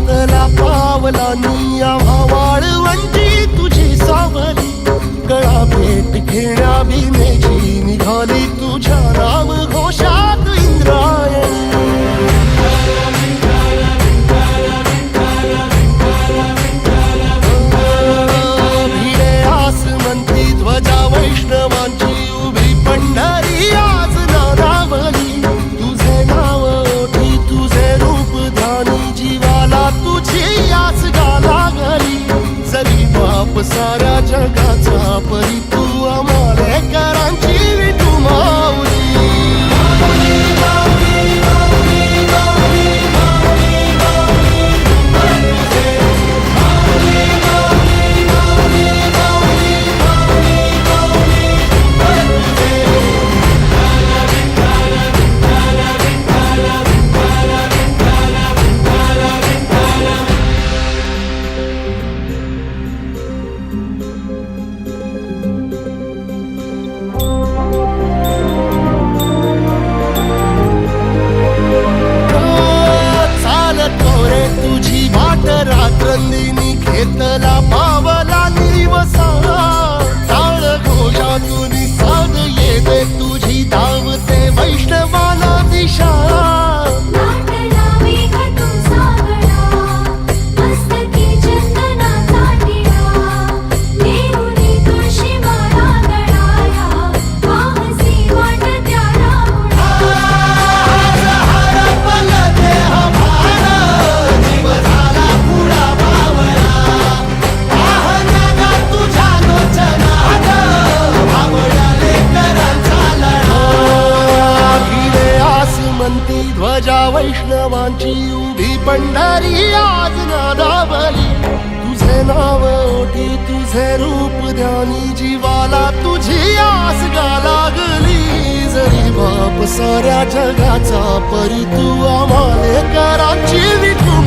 घेतला पावलांनी आम्हा वाळवंटी तुझी सावली गळा भेट घेण्या भीमेची निघाली तुझ्या नाम घोषात इंद्रायणी भिडे आसमंती ध्वजा वैष्णवांची उभी पंढरी आज नादावली तुझे नाव ओठी तुझे रूप ध्यानी जीवाला तुझी आस गाला गली जरी बाप साऱ्या जगाचा परी तू आमालेकरांची विठू माऊली रात्रंदिनी घेतला पावला निवसा टाळ घोषातून साध येते तुझी धावते वैष्णवाला दिशा ध्वजा वैष्णवांची उभी पंढरी आज नादावली तुझे नाव ओठी तुझे रूप ध्यानी जीवाला तुझी आस गाला गली जरी बाप साऱ्या जगाचा परी तू आमालेकरांची विठू